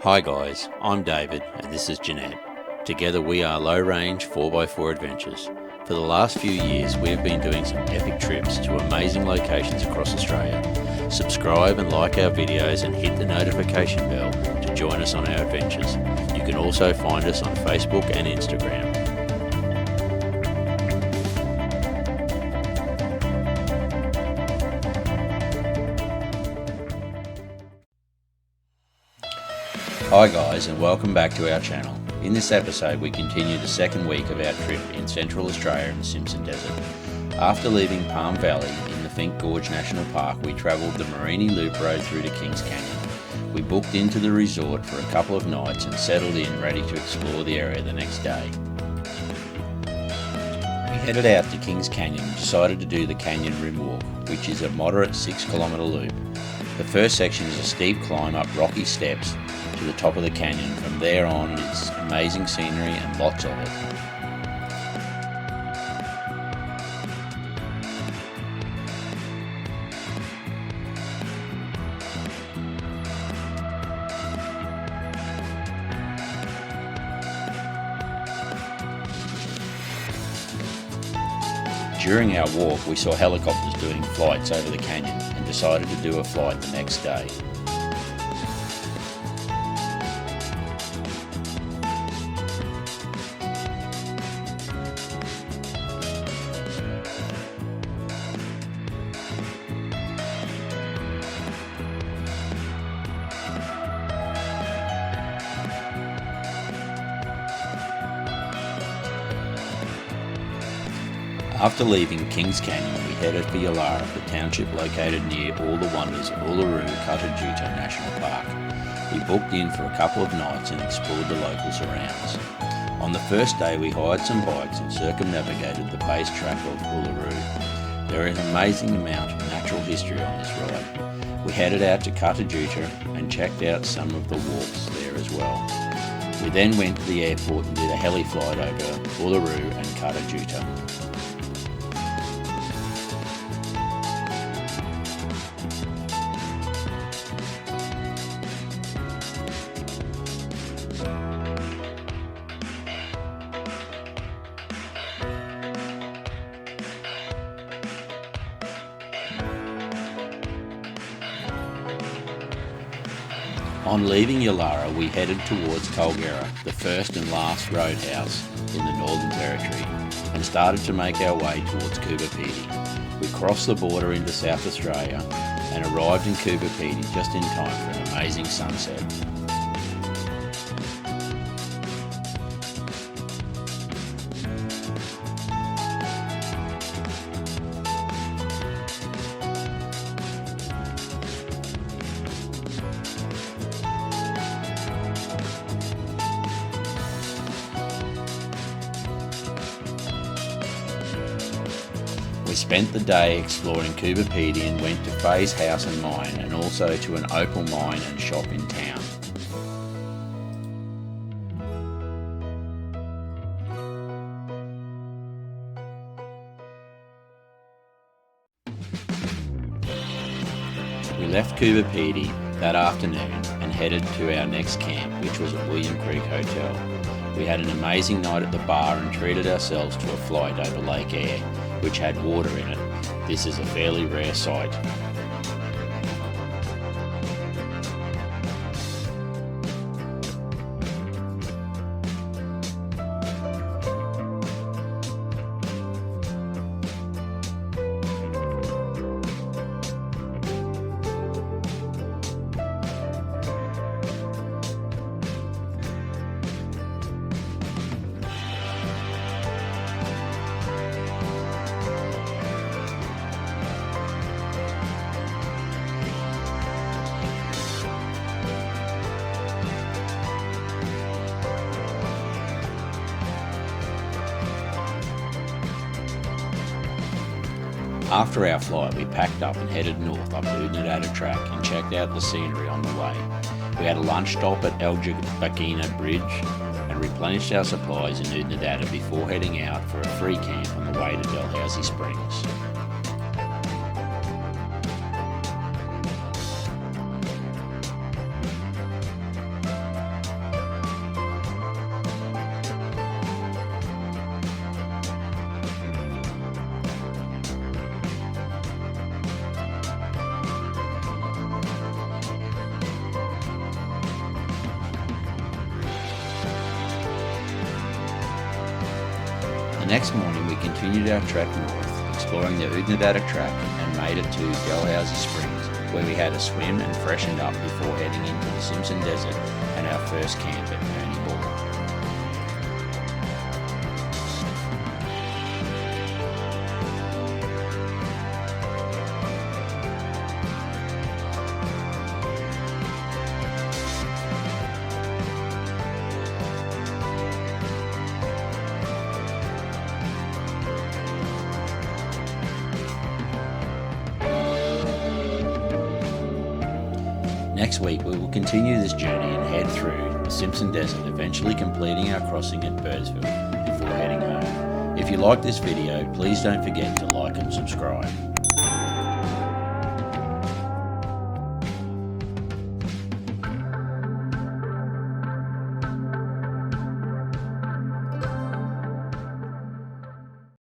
Hi guys, I'm David and this is Jeanette. Together we are Low Range 4x4 Adventures. For the last few years we have been doing some epic trips to amazing locations across Australia. Subscribe and like our videos and hit the notification bell to join us on our adventures. You can also find us on Facebook and Instagram. Hi guys and welcome back to our channel. In this episode we continue the second week of our trip in Central Australia in the Simpson Desert. After leaving Palm Valley in the Finke Gorge National Park, we travelled the Mereenie Loop Road through to Kings Canyon. We booked into the resort for a couple of nights and settled in ready to explore the area the next day. We headed out to Kings Canyon and decided to do the Canyon Rim Walk, which is a moderate 6-kilometre loop. The first section is a steep climb up rocky steps to the top of the canyon. From there on it's amazing scenery and lots of it. During our walk we saw helicopters doing flights over the canyon and decided to do a flight the next day. After leaving Kings Canyon, we headed for Yalara, the township located near all the wonders of Uluru, Kata, Tjuta National Park. We booked in for a couple of nights and explored the local surrounds. On the first day we hired some bikes and circumnavigated the base track of Uluru. There is an amazing amount of natural history on this ride. We headed out to Kata Tjuta and checked out some of the walks there as well. We then went to the airport and did a heli flight over Uluru and Kata Tjuta. On leaving Yalara, we headed towards Kulgera, the first and last roadhouse in the Northern Territory, and started to make our way towards Coober Pedy. We crossed the border into South Australia and arrived in Coober Pedy just in time for an amazing sunset. We spent the day exploring Coober Pedy and went to Faye's House and Mine and also to an opal mine and shop in town. We left Coober Pedy that afternoon and headed to our next camp, which was at William Creek Hotel. We had an amazing night at the bar and treated ourselves to a flight over Lake Eyre, which had water in it. This is a fairly rare sight. After our flight, we packed up and headed north up the Oodnadatta Track and checked out the scenery on the way. We had a lunch stop at Bakina Bridge and replenished our supplies in Oodnadatta before heading out for a free camp on the way to Dalhousie Springs. next morning we continued our trek north, exploring the Oodnadatta Track and made it to Dalhousie Springs, where we had a swim and freshened up before heading into the Simpson Desert and our first camp at Pony Ball. Next week we will continue this journey and head through the Simpson Desert, eventually completing our crossing at Birdsville before heading home. If you like this video, please don't forget to like and subscribe.